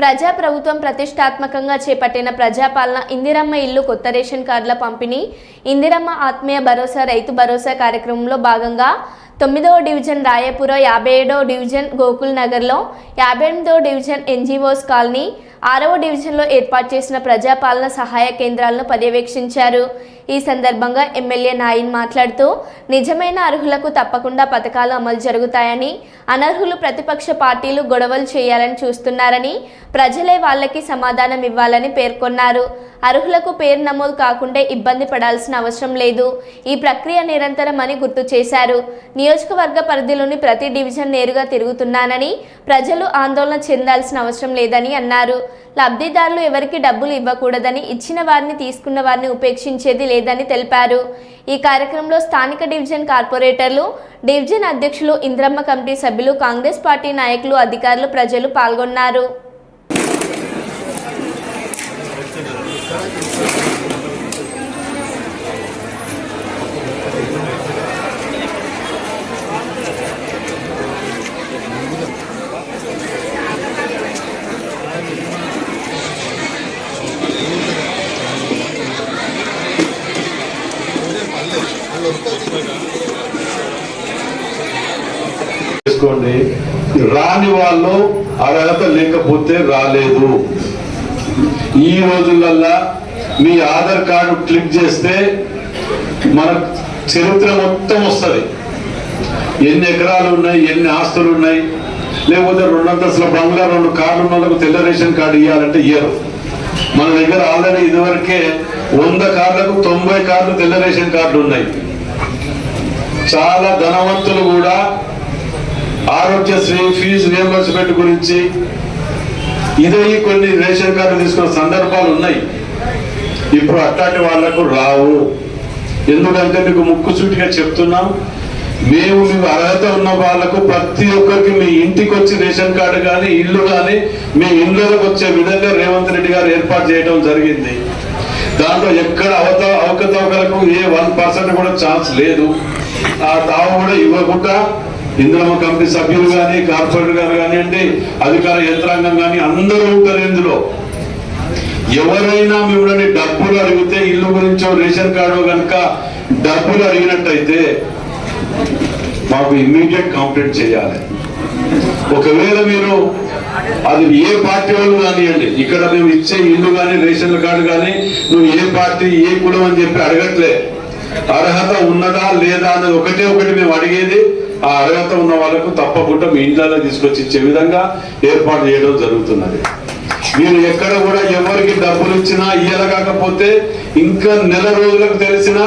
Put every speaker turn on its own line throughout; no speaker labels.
ప్రజా ప్రభుత్వం ప్రతిష్టాత్మకంగా చేపట్టిన ప్రజాపాలన ఇందిరమ్మ ఇల్లు కొత్త రేషన్ కార్డుల పంపిణీ ఇందిరమ్మ ఆత్మీయ భరోసా రైతు భరోసా కార్యక్రమంలో భాగంగా 9వ డివిజన్ రాయపుర 57వ డివిజన్ గోకుల్ నగర్లో 58వ డివిజన్ ఎన్జీఓస్ కాలనీ 6వ డివిజన్లో ఏర్పాటు చేసిన ప్రజాపాలన సహాయ కేంద్రాలను పర్యవేక్షించారు। ఈ సందర్భంగా ఎమ్మెల్యే నాయిన్ మాట్లాడుతూ నిజమైన అర్హులకు తప్పకుండా పథకాలు అమలు జరుగుతాయని, అనర్హులు ప్రతిపక్ష పార్టీలు గొడవలు చేయాలని చూస్తున్నారని, ప్రజలే వాళ్ళకి సమాధానం ఇవ్వాలని పేర్కొన్నారు। అర్హులకు పేరు నమోదు కాకుండా ఇబ్బంది పడాల్సిన అవసరం లేదు, ఈ ప్రక్రియ నిరంతరం అని గుర్తు చేశారు। నియోజకవర్గ పరిధిలోని ప్రతి డివిజన్ నేరుగా తిరుగుతున్నానని, ప్రజలు ఆందోళన చెందాల్సిన అవసరం లేదని అన్నారు। లబ్ధిదారులు ఎవరికి డబ్బులు ఇవ్వకూడదని, ఇచ్చిన వారిని తీసుకున్న వారిని ఉపేక్షించేది లేదని తెలిపారు। ఈ కార్యక్రమంలో స్థానిక డివిజన్ కార్పొరేటర్లు, డివిజన్ అధ్యక్షులు, ఇంద్రమ్మ కమిటీ సభ్యులు, కాంగ్రెస్ పార్టీ నాయకులు, అధికారులు, ప్రజలు పాల్గొన్నారు।
రాని వాళ్ళు అర్హత లేకపోతే రాలేదు। ఈ రోజులల్లా మీ ఆధార్ కార్డు క్లిక్ చేస్తే మన చరిత్ర మొత్తం వస్తుంది, ఎన్ని ఎకరాలు ఉన్నాయి, ఎన్ని ఆస్తులు ఉన్నాయి, లేకపోతే 2 అంతస్తుల బంగ్లా 2 కార్లు ఉన్న వాళ్ళకు తెల్ల రేషన్ కార్డు ఇవ్వాలంటే ఇయ్యరు। మన దగ్గర ఆల్రెడీ ఇదివరకే 100 కార్లకు 90 కార్లు తెల్ల రేషన్ కార్డు ఉన్నాయి। చాలా ధనవంతులు కూడా ఆరోగ్యశ్రీ ఫీజు రియంబర్స్మెంట్ గురించి ఇదే కొన్ని రేషన్ కార్డు తీసుకున్న సందర్భాలు ఉన్నాయి। ఇప్పుడు అట్లాంటి వాళ్లకు రావు, ఎందుకంటే మీకు ముక్కుసూటిగా చెప్తున్నాం, మేము మీకు అర్హత ఉన్న వాళ్లకు ప్రతి ఒక్కరికి మీ ఇంటికి వచ్చి రేషన్ కార్డు కానీ ఇల్లు కానీ మీ ఇళ్ళకి వచ్చే విధంగా రేవంత్ రెడ్డి గారు ఏర్పాటు చేయడం జరిగింది। దాంట్లో ఎక్కడ అవకతవకలకు ఏ 1% కూడా ఛాన్స్ లేదు। ఆ తావు కూడా ఇవ్వకుండా ఇంద్రమ్మ కమిటీ సభ్యులు కానీ, కార్పొరేటర్ గారు కానివ్వండి, అధికార యంత్రాంగం కానీ అందరూ ఉంటారు ఇందులో। ఎవరైనా మిమ్మల్ని డబ్బులు అడిగితే, ఇల్లు గురించో రేషన్ కార్డు కనుక డబ్బులు అడిగినట్టయితే మాకు ఇమ్మీడియట్ కంప్లైంట్ చేయాలి। ఒకవేళ మీరు అది ఏ పార్టీ వాళ్ళు కానివ్వండి, ఇక్కడ మేము ఇచ్చే ఇల్లు కానీ రేషన్ కార్డు కానీ నువ్వు ఏ పార్టీ ఏ కులం అని చెప్పి అడగట్లే, అర్హత ఉన్నదా లేదా అన్నది ఒకటి మేము అడిగేది, ఆ అర్హత ఉన్న వాళ్ళకు తప్పకుండా మీ ఇంట్లో తీసుకొచ్చి ఇచ్చే విధంగా ఏర్పాటు చేయడం జరుగుతున్నది। మీరు ఎక్కడ కూడా ఎవరికి డబ్బులు ఇచ్చినా ఇయ్యలకాకపోతే ఇంకా నెల రోజులకు తెలిసినా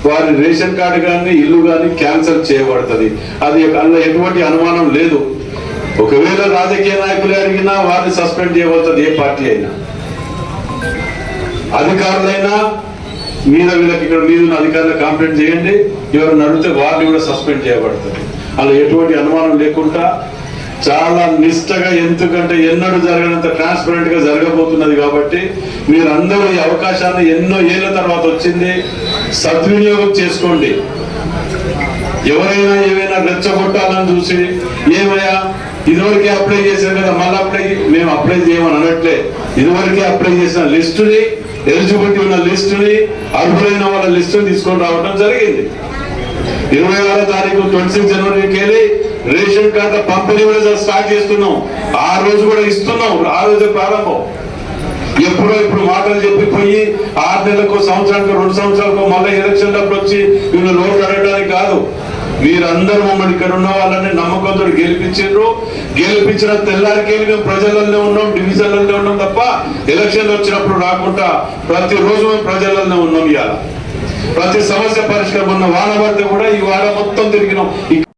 వారి రేషన్ కార్డు కానీ ఇల్లు కానీ క్యాన్సిల్ చేయబడుతుంది, అది అందులో ఎటువంటి అనుమానం లేదు। ఒకవేళ రాజకీయ నాయకులే అడిగినా వారిని సస్పెండ్ చేయబడుతుంది, ఏ పార్టీ అయినా, అధికారులైనా వీళ్ళకి ఇక్కడ మీద అధికారులకు కంప్లైంట్ చేయండి, ఎవరు అడిగితే వారిని కూడా సస్పెండ్ చేయబడుతుంది, అలా ఎటువంటి అనుమానం లేకుండా చాలా నిష్టగా, ఎందుకంటే ఎన్నడూ జరగనంత ట్రాన్స్పరెంట్ గా జరగబోతున్నది కాబట్టి మీరందరూ ఈ అవకాశాన్ని ఎన్నో ఏళ్ల తర్వాత వచ్చింది, సద్వినియోగం చేసుకోండి। ఎవరైనా ఏమైనా రెచ్చగొట్టాలని చూసి ఏమయ్యా ఇదివరకే అప్లై చేశారు కదా మళ్ళీ మేము అప్లై చేయమని అనట్లే, ఇదివరకే అప్లై చేసిన లిస్టుని, ఎలిజిబిలిటీ ఉన్న లిస్టుని, అర్హులైన వాళ్ళ లిస్టుని తీసుకొని రావడం జరిగింది। 26వ తారీఖు 26 జనవరికి వెళ్ళి రేషన్ కార్డు పంపిణీ కూడా స్టార్ట్ చేస్తున్నాం, ఆ రోజు కూడా ఇస్తున్నాం, ఆ రోజు ప్రారంభం। ఇప్పుడు మాటలు చెప్పిపోయి 6 నెలలకు, సంవత్సరానికి, 2 సంవత్సరాలకు మళ్ళీ ఎలక్షన్ డబ్బులు వచ్చి వీళ్ళు లోటు అడగడానికి కాదు। మీరందరూ మమ్మల్ని ఇక్కడ ఉన్న వాళ్ళని నమ్మకంతో గెలిపించిన తెల్లారికెళ్ళి మేము ప్రజలల్లో ఉన్నాం, డివిజన్లలో ఉన్నాం తప్ప ఎలక్షన్లు వచ్చినప్పుడు రాకుండా ప్రతిరోజు మేము ప్రజలల్లో ఉన్నాం। ఇవాళ ప్రతి సమస్య పరిష్కారం ఉన్న వాడ పడితే కూడా ఈ వాడ మొత్తం తిరిగినాం।